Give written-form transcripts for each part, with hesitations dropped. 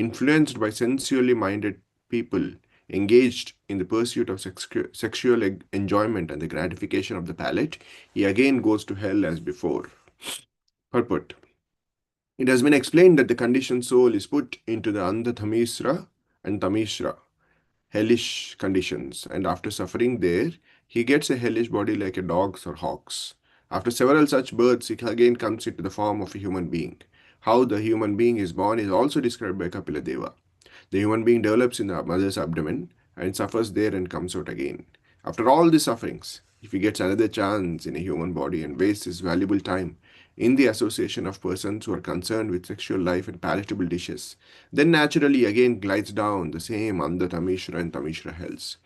influenced by sensually minded people engaged in the pursuit of sexual enjoyment and the gratification of the palate, he again goes to hell as before. Purport. It has been explained that the conditioned soul is put into the Andha and Tamishra, hellish conditions, and after suffering there, he gets a hellish body like a dog's or hawk's. After several such births, he again comes into the form of a human being. How the human being is born is also described by Kapila Deva. The human being develops in the mother's abdomen and suffers there and comes out again. After all these sufferings, if he gets another chance in a human body and wastes his valuable time in the association of persons who are concerned with sexual life and palatable dishes, then naturally again glides down the same Andha Tamishra and Tamishra hells.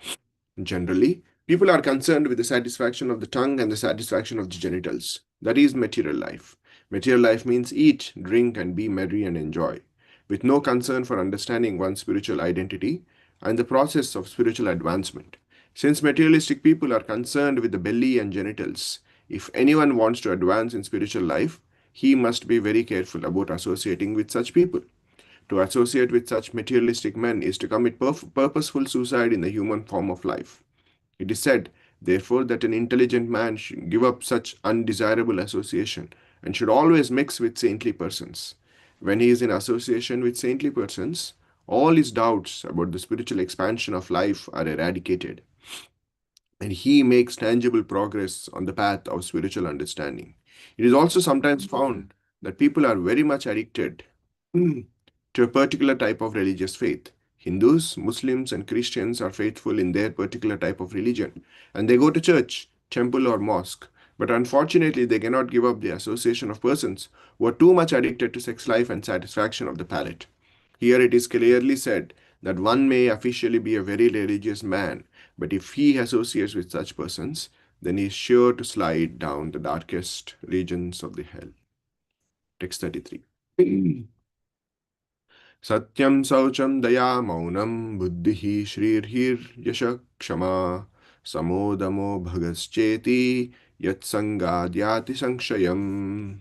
Generally, people are concerned with the satisfaction of the tongue and the satisfaction of the genitals. That is material life. Material life means eat, drink, and be merry and enjoy, with no concern for understanding one's spiritual identity and the process of spiritual advancement. Since materialistic people are concerned with the belly and genitals, if anyone wants to advance in spiritual life, he must be very careful about associating with such people. To associate with such materialistic men is to commit purposeful suicide in the human form of life. It is said, therefore, that an intelligent man should give up such undesirable association and should always mix with saintly persons. When he is in association with saintly persons, all his doubts about the spiritual expansion of life are eradicated, and he makes tangible progress on the path of spiritual understanding. It is also sometimes found that people are very much addicted to a particular type of religious faith. Hindus, Muslims, and Christians are faithful in their particular type of religion, and they go to church, temple, or mosque. But unfortunately, they cannot give up the association of persons who are too much addicted to sex life and satisfaction of the palate. Here it is clearly said that one may officially be a very religious man, but if he associates with such persons, then he is sure to slide down the darkest regions of the hell. Text 33. Satyam saucham daya maunam buddhihi shrirhir yasha kshama samodamo bhagascheti yatsangadyati sankshayam.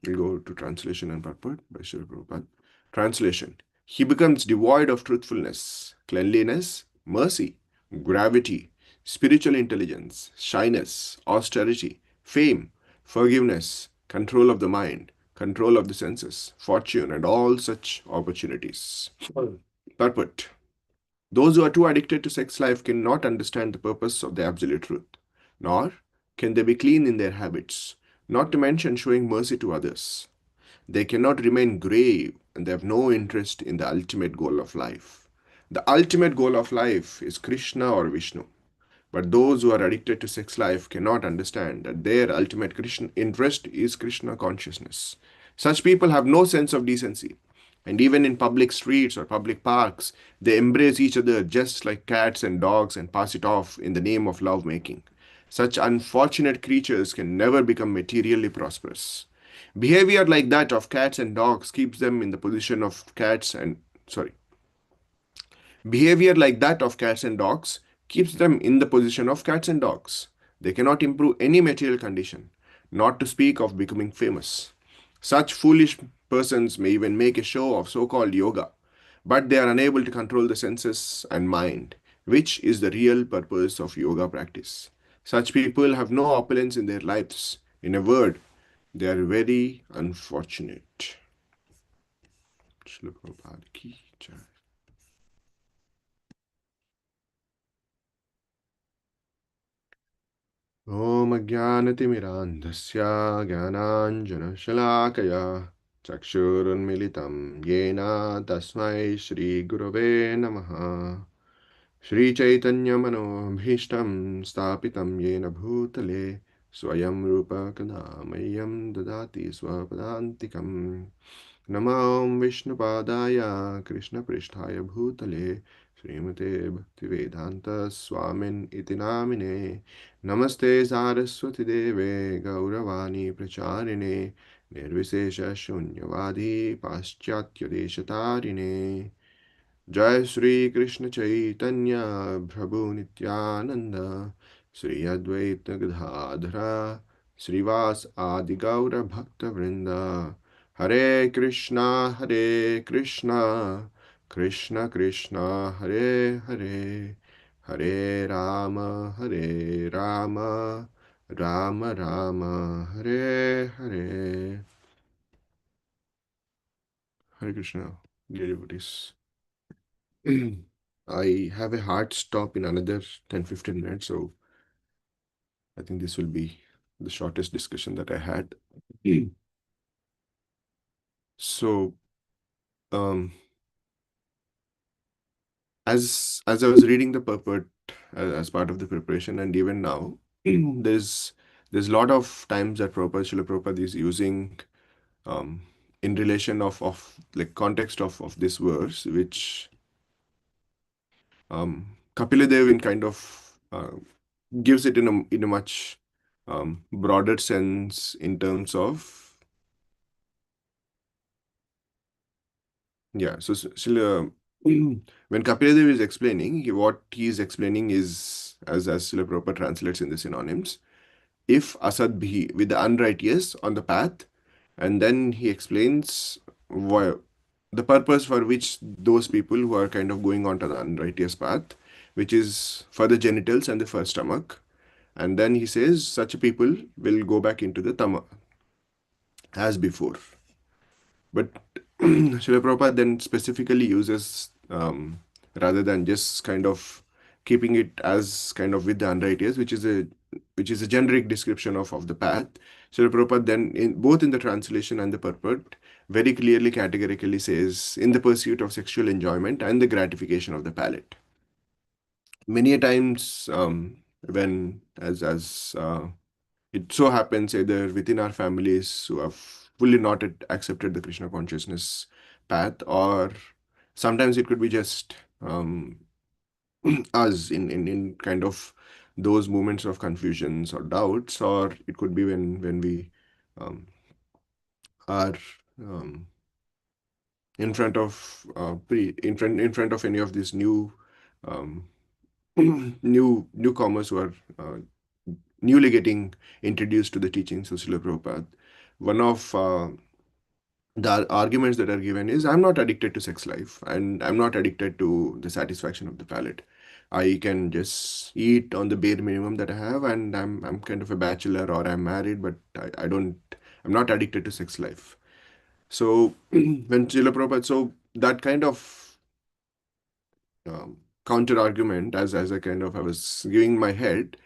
We'll go to translation and purport by Srila Prabhupada. Translation. He becomes devoid of truthfulness, cleanliness, mercy, gravity, spiritual intelligence, shyness, austerity, fame, forgiveness, control of the mind, control of the senses, fortune, and all such opportunities. Purport. Those who are too addicted to sex life cannot understand the purpose of the absolute truth, nor can they be clean in their habits, not to mention showing mercy to others. They cannot remain grave and they have no interest in the ultimate goal of life. The ultimate goal of life is Krishna or Vishnu. But those who are addicted to sex life cannot understand that their ultimate Krishna interest is Krishna consciousness. Such people have no sense of decency. And even in public streets or public parks, they embrace each other just like cats and dogs and pass it off in the name of lovemaking. Such unfortunate creatures can never become materially prosperous. Behavior like that of cats and dogs keeps them in the position of cats and sorry. Behavior like that of cats and dogs keeps them in the position of cats and dogs. They cannot improve any material condition, not to speak of becoming famous. Such foolish persons may even make a show of so called yoga, but they are unable to control the senses and mind, which is the real purpose of yoga practice. Such people have no opulence in their lives. In a word, they are very unfortunate. Srila Prabhupada ki jai. ॐ अज्ञानतिमिरान्धस्य ज्ञानाञ्जनशलाकया चक्षुरुन्मिलितं येन तस्मै श्रीगुरवे नमः श्रीचैतन्यमनोभीष्टं स्थापितं येन भूतले स्वयं रूपकदा मह्यं ददाति स्वपदान्तिकम् नमो विष्णुपादाय कृष्णपृष्ठाय भूतले श्रीमते भक्तिवेदान्त स्वामिन् इति नामिने नमस्ते सारस्वती देवे गौरवाणी प्रचारिणे निर्विशेष शून्यवादी पाश्चात्यदेशतारिणे जय श्री कृष्ण चैतन्य प्रभु नित्यानंद श्री अद्वैत गदाधर श्रीवास आदि गौर भक्त वृंद Hare Krishna, Krishna Krishna, Hare Hare, Hare Rama, Hare Rama, Rama Rama, Hare Hare. Hare Krishna, dear devotees. I have a hard stop in another 10-15 minutes, so I think this will be the shortest discussion that I had. So, um, as I was reading the purport as part of the preparation, and even now, there's a lot of times that Srila Prabhupada is using um, in relation of like context of this verse, which Kapila Dev in kind of gives it in a much broader sense in terms of yeah. So when Kapila Dev is explaining, what he is explaining is as Srila Prabhupada translates in the synonyms. If asad bhi with the unrighteous on the path, and then he explains why, the purpose for which those people who are kind of going onto the unrighteous path, which is for the genitals and the first stomach, and then he says such people will go back into the tama as before. But Srila Prabhupada then specifically uses, rather than just kind of keeping it as kind of with the unrighteous, which is a generic description of the path. Srila Prabhupada then, both in the translation and the purport, very clearly, categorically says, in the pursuit of sexual enjoyment and the gratification of the palate. Many a times, when as it so happens either within our families who have fully not yet accepted the Krishna consciousness path, or sometimes it could be just us in kind of those moments of confusions or doubts, or it could be when we um, are um, in front of in front of any of these new um, newcomers who are newly getting introduced to the teachings of Srila Prabhupada. One of the arguments that are given is, I'm not addicted to sex life and I'm not addicted to the satisfaction of the palate. I can just eat on the bare minimum that I have, and I'm kind of a bachelor or I'm married, but I'm not addicted to sex life. So when Srila Prabhupada, so that kind of counter argument, as I was giving my head,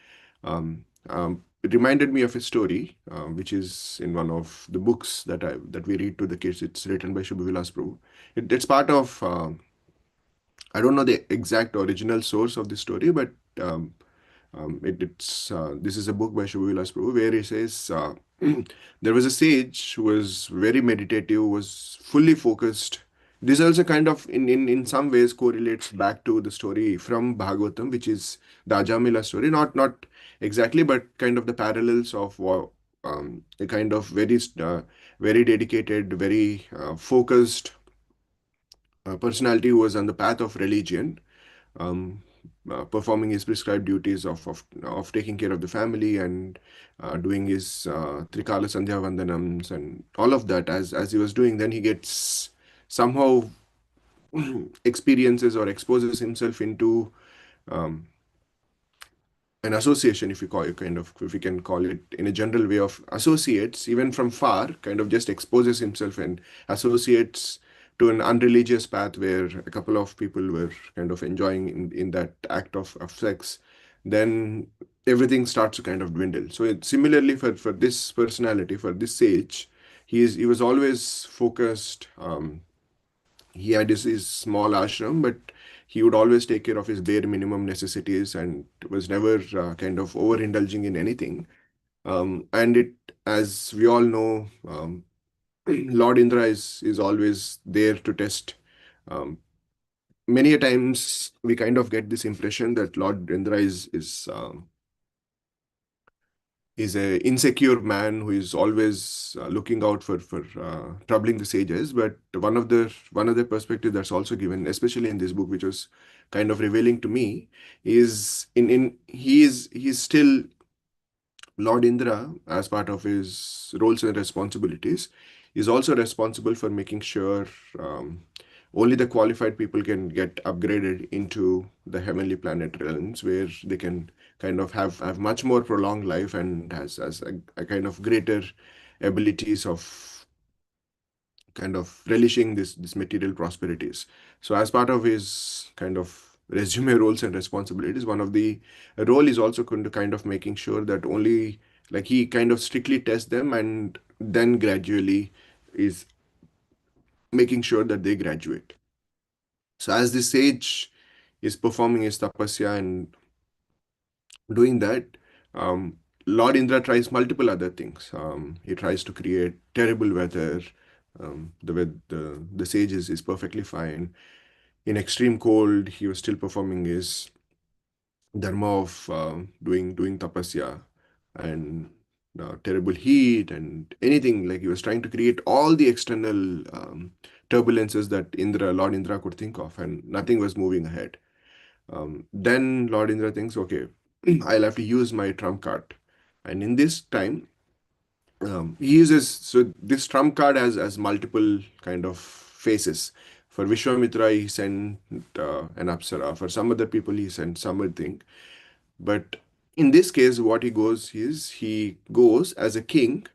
it reminded me of a story, which is in one of the books that we read to the kids. It's written by Shubha Vilas Prabhu. It's part of I don't know the exact original source of the story, but it's this is a book by Shubha Vilas Prabhu where he says there was a sage who was very meditative, was fully focused. This also kind of in some ways correlates back to the story from Bhagavatam, which is the Ajamila story. Not exactly, but kind of the parallels of a kind of very dedicated, very focused personality who was on the path of religion, um, performing his prescribed duties of taking care of the family and doing his Trikala Sandhya Vandanams and all of that. As he was doing, then he gets somehow experiences or exposes himself into um, an association, if you call it kind of, if we can call it in a general way, of associates, even from far, kind of just exposes himself and associates to an unreligious path where a couple of people were kind of enjoying in that act of sex. Then everything starts to kind of dwindle. So similarly for this personality, for this sage, he was always focused. He had his small ashram, but he would always take care of his bare minimum necessities and was never kind of overindulging in anything. And as we all know, Lord Indra is always there to test. Um, Many a times we kind of get this impression that Lord Indra is a insecure man who is always looking out for troubling the sages. But one of the perspective that's also given, especially in this book, which was kind of revealing to me, is in he's still Lord Indra as part of his roles and responsibilities. is also responsible for making sure only the qualified people can get upgraded into the heavenly planet realms, where they can kind of have much more prolonged life and has a kind of greater abilities of kind of relishing this material prosperities. So as part of his kind of resume roles and responsibilities, one of the role is also going to kind of making sure that only, like, he kind of strictly tests them and then gradually is making sure that they graduate. So as the sage is performing his tapasya and doing that, um, Lord Indra tries multiple other things. He tries to create terrible weather. The sage is perfectly fine. In extreme cold, he was still performing his dharma of doing tapasya, and terrible heat and anything, like he was trying to create all the external turbulences that Lord Indra could think of, and nothing was moving ahead. Then Lord Indra thinks, okay, I'll have to use my trump card. And in this time, he uses, so this trump card has multiple kind of faces. For Vishwamitra, he sent an apsara. For some other people, he sent something. But in this case, what he goes as a king,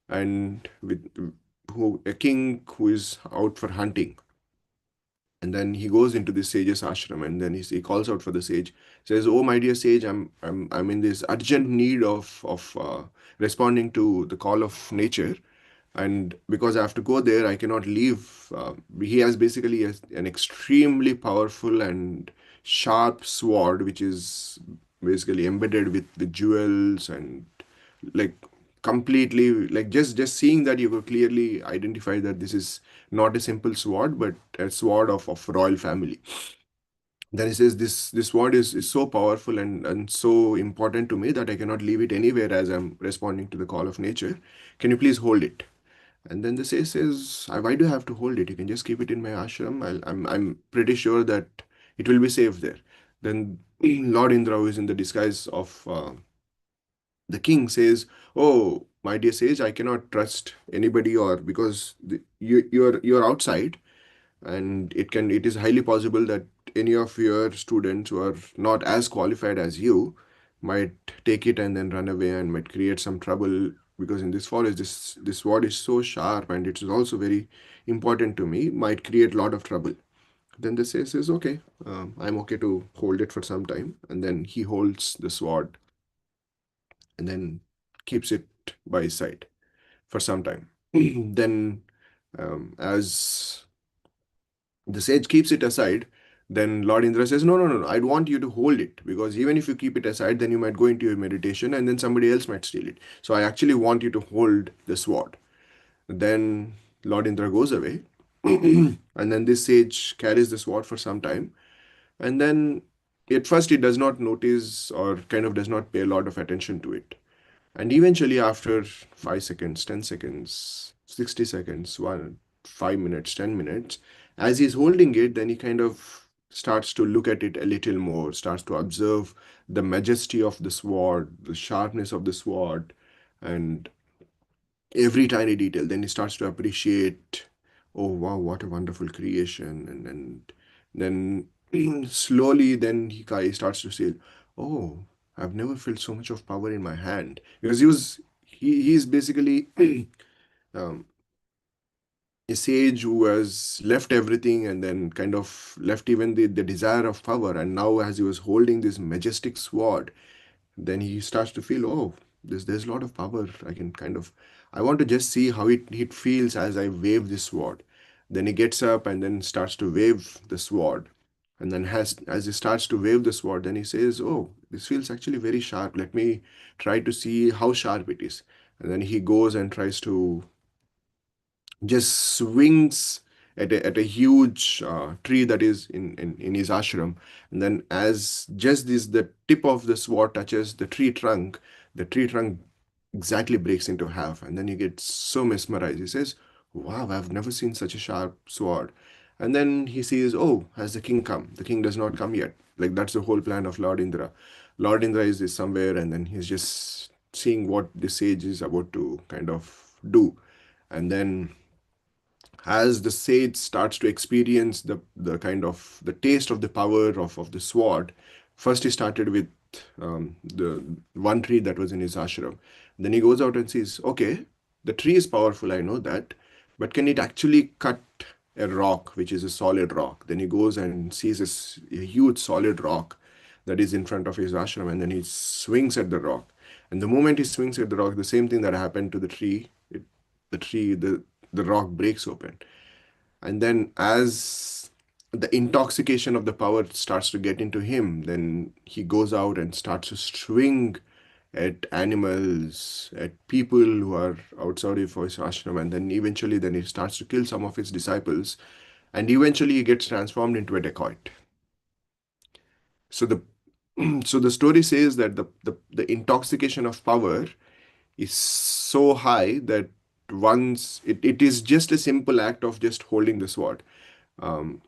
and with who a king who is out for hunting. And then he goes into the sage's ashram, and then he calls out for the sage, says, "Oh, my dear sage, I'm in this urgent need of responding to the call of nature, and because I have to go there, I cannot leave." He has basically an extremely powerful and sharp sword, which is basically embedded with jewels, and like completely, like just seeing that, you could clearly identify that this is not a simple sword, but a sword of royal family. Then he says, this sword is so powerful and so important to me that I cannot leave it anywhere as I'm responding to the call of nature. Can you please hold it? And then the sage says, why do I have to hold it? You can just keep it in my ashram. I'm pretty sure that it will be safe there. Then Lord Indra, who is in the disguise of the king, says, "Oh, my dear sage, I cannot trust anybody, or because you're outside, and it is highly possible that any of your students who are not as qualified as you might take it and then run away and might create some trouble, because in this forest this sword is so sharp and it is also very important to me, might create a lot of trouble." Then the sage says, "Okay, I'm okay to hold it for some time." And then he holds the sword and then keeps it by his side for some time. Then, as the sage keeps it aside, then Lord Indra says, "No, no, no, no, I'd want you to hold it, because even if you keep it aside, then you might go into your meditation and then somebody else might steal it. So I actually want you to hold the sword." Then Lord Indra goes away, and then this sage carries the sword for some time. And then at first he does not notice, or kind of does not pay a lot of attention to it. And eventually, after 5 seconds, 10 seconds, 60 seconds, 5 minutes, 10 minutes, as he's holding it, then he kind of starts to look at it a little more, starts to observe the majesty of the sword, the sharpness of the sword, and every tiny detail. Then he starts to appreciate, "Oh, wow, what a wonderful creation." And then slowly, then he starts to say, "Oh, I've never felt so much of power in my hand." Because he's basically um, a sage who has left everything and then kind of left even the desire of power. And now, as he was holding this majestic sword, then he starts to feel, "Oh, there's a lot of power. I want to just see how it feels as I wave this sword." Then he gets up and then starts to wave the sword. And then as he starts to wave the sword, then he says, "Oh, this feels actually very sharp. Let me try to see how sharp it is." And then he goes and tries to just swings at a huge tree that is in his ashram. And then as just this the tip of the sword touches the tree trunk exactly breaks into half. And then he gets so mesmerized. He says, "Wow, I've never seen such a sharp sword." And then he sees, "Oh, has the king come?" The king does not come yet. Like, that's the whole plan of Lord Indra. Lord Indra is somewhere, and then he's just seeing what the sage is about to kind of do. And then as the sage starts to experience the kind of the taste of the power of the sword, first he started with the one tree that was in his ashram. Then he goes out and sees, okay, the tree is powerful, I know that, but can it actually cut a rock, which is a solid rock? Then he goes and sees a huge solid rock that is in front of his ashram, and then he swings at the rock. And the moment he swings at the rock, the same thing that happened to the tree, the tree, the rock breaks open. And then as the intoxication of the power starts to get into him, then he goes out and starts to swing at animals, at people who are outside of his ashram, and then eventually then he starts to kill some of his disciples, and eventually he gets transformed into a dacoit. So the so the story says that the intoxication of power is so high that once it is just a simple act of just holding the sword. Um,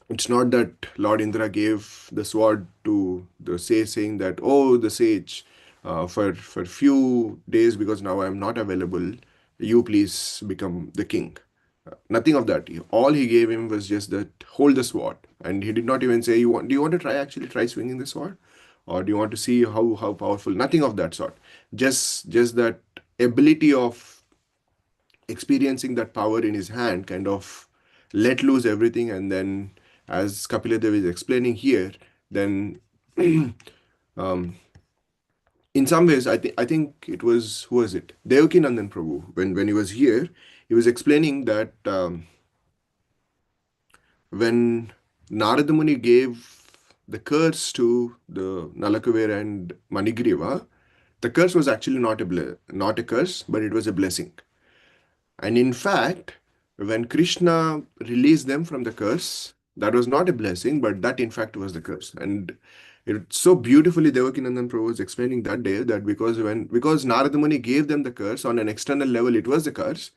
it's not that Lord Indra gave the sword to the sage, saying that, oh, the sage, for few days, because now I am not available, you please become the king. Nothing of that. All he gave him was just that hold the sword, and he did not even say, do you want to try swinging the sword, or do you want to see how powerful? Nothing of that sort. Just that ability of experiencing that power in his hand kind of let loose everything. And then as Kapiladev is explaining here, then um, in some ways I think it was, who was it, Devakinandan Prabhu, when he was here, he was explaining that when Narada Muni gave the curse to the Nalakavera and Manigriva, the curse was actually not a curse, but it was a blessing. And in fact, when Krishna released them from the curse, that was not a blessing, but that in fact was the curse. And it so beautifully Devakinandan Prabhu was explaining that day that because Narada Muni gave them the curse on an external level, it was the curse,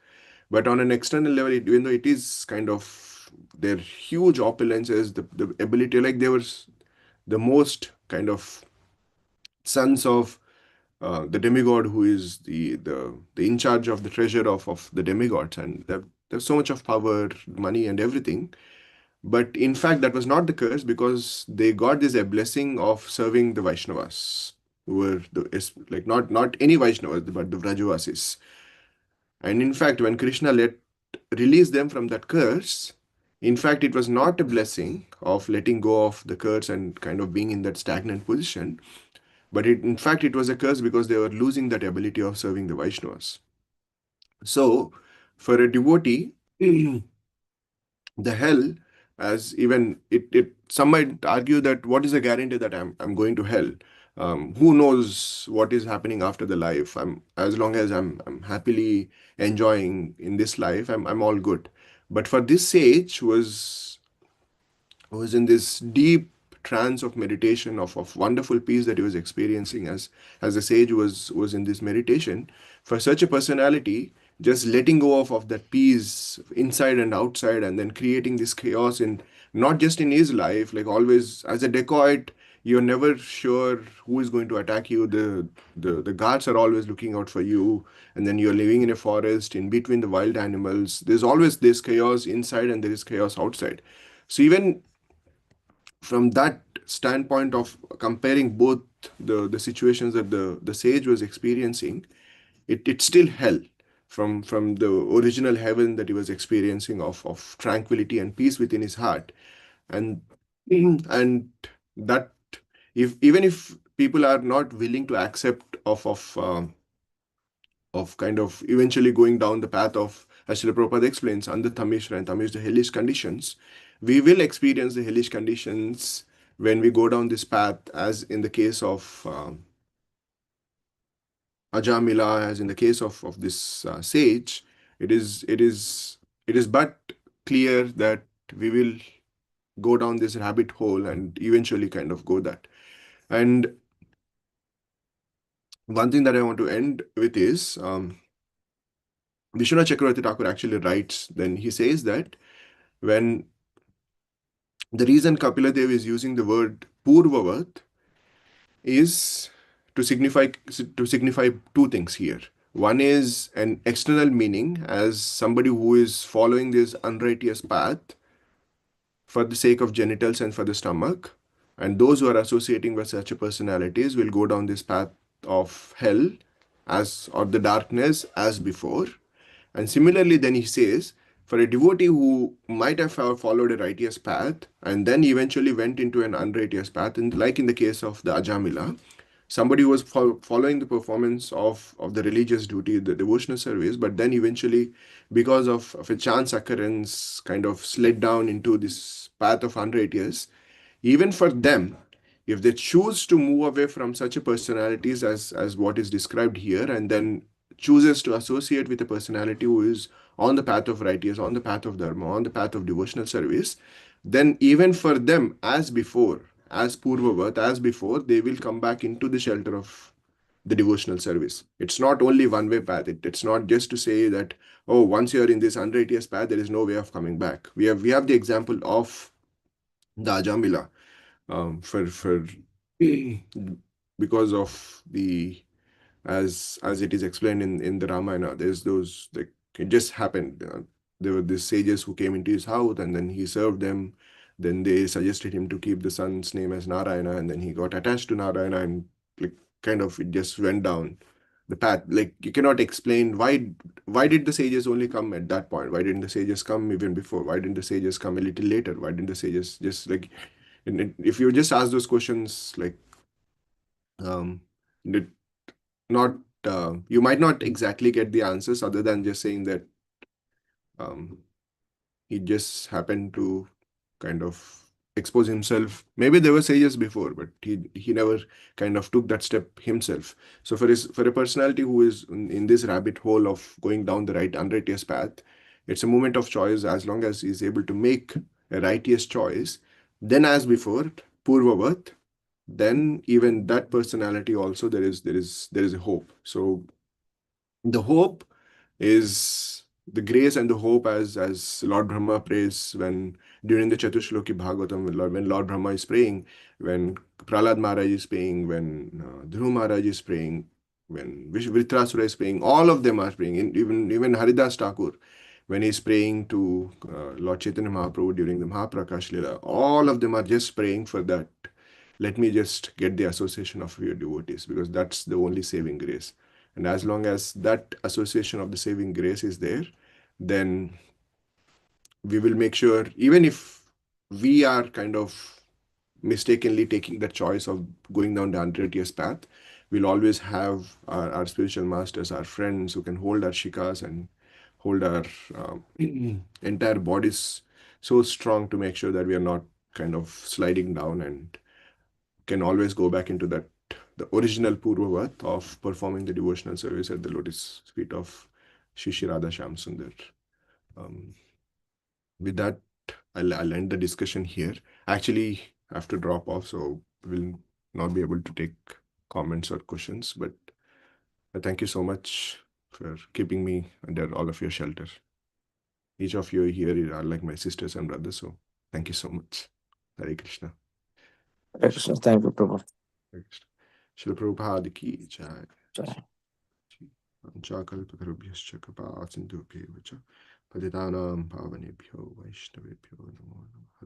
but on an external level, even though it is kind of their huge opulences, the ability, like they were the most kind of sons of the demigod who is the in charge of the treasure of the demigods, and there's so much of power, money, and everything. But in fact, that was not the curse because they got this a blessing of serving the Vaishnavas, who were like not any Vaishnavas, but the Vrajavasis. And in fact, when Krishna let release them from that curse, in fact, it was not a blessing of letting go of the curse and kind of being in that stagnant position, but in fact, it was a curse because they were losing that ability of serving the Vaishnavas. So, for a devotee, the hell, as even some might argue that what is the guarantee that I'm going to hell? Who knows what is happening after the life? As long as I'm happily enjoying in this life, I'm all good. But for this sage was in this deep trance of meditation of wonderful peace that he was experiencing as the sage was in this meditation. For such a personality, just letting go of that peace inside and outside, and then creating this chaos in not just in his life, like always as a dacoit, you're never sure who is going to attack you. The guards are always looking out for you, and then you're living in a forest in between the wild animals. There's always this chaos inside and there is chaos outside. So even from that standpoint of comparing both the situations that the sage was experiencing, it's still hell from the original heaven that he was experiencing of tranquility and peace within his heart. And and that, if even if people are not willing to accept of kind of eventually going down the path of, as Srila Prabhupada explains, under Tamishra and Tamish, the hellish conditions, we will experience the hellish conditions when we go down this path, as in the case of Ajamila, as in the case of this sage. It is it is it is but clear that we will go down this rabbit hole and eventually kind of go that. And one thing that I want to end with is Vishwanath Chakravarti Thakur actually writes, then he says that when the reason Kapila Dev is using the word Purvavat is to signify two things here. One is an external meaning, as somebody who is following this unrighteous path for the sake of genitals and for the stomach. And those who are associating with such a personalities will go down this path of hell as or the darkness as before. And similarly, then he says, for a devotee who might have followed a righteous path and then eventually went into an unrighteous path, and like in the case of the Ajamila, somebody who was following the performance of the religious duty, the devotional service, but then eventually, because of a chance occurrence, kind of slid down into this path of unrighteous. Even for them, if they choose to move away from such a personalities as what is described here, and then chooses to associate with a personality who is on the path of righteous, on the path of dharma, on the path of devotional service, then even for them, as before, as purvavat, as before, they will come back into the shelter of the devotional service. It's not only one way path. It's not just to say that, oh, once you're in this unrighteous path, there is no way of coming back. We have the example of the Ajamila, for because of the, as it is explained in the Ramayana, there's those, like, it just happened. There were these sages who came into his house, and then he served them. Then they suggested him to keep the son's name as Narayana, and then he got attached to Narayana, and like kind of it just went down the path. Like, you cannot explain why did the sages only come at that point? Why didn't the sages come even before? Why didn't the sages come a little later? Why didn't the sages just like, if you just ask those questions, like, um, did not you might not exactly get the answers, other than just saying that um, he just happened to kind of expose himself. Maybe there were sages before, but he never kind of took that step himself. So for a personality who is in this rabbit hole of going down the right unrighteous path, it's a moment of choice. As long as he's able to make a righteous choice, then as before, purvavat, then even that personality also, there is a hope. So the hope is the grace and the hope, as Lord Brahma prays when during the Chatushloki Bhagavatam, when Lord Brahma is praying, when Prahlad Maharaj is praying, when Dhruv Maharaj is praying, when Vritrasura is praying, all of them are praying. Even Haridas Thakur, when he's praying to Lord Chaitanya Mahaprabhu during the Mahaprakash Lila, all of them are just praying for that. Let me just get the association of your devotees, because that's the only saving grace. And as long as that association of the saving grace is there, then we will make sure, even if we are kind of mistakenly taking the choice of going down the unrighteous path, we'll always have our spiritual masters, our friends who can hold our shikas and hold our entire bodies so strong to make sure that we are not kind of sliding down, and can always go back into that, the original Purvavat of performing the devotional service at the lotus feet of Shishi Radha Shyam Sundar. Um, with that, I'll end the discussion here. Actually, I have to drop off, so we'll not be able to take comments or questions. But thank you so much for keeping me under all of your shelter. Each of you here are like my sisters and brothers, so thank you so much. Hare Krishna. Hare Krishna. Thank you, Prabhu. Hare Krishna. Srila Prabhupada ki jai. Jai. कल्पतरुभ्यश्च कृपा सिन्धुभ्येव च पतितानां पावनेभ्यो वैष्णवेभ्यो नमो नमः।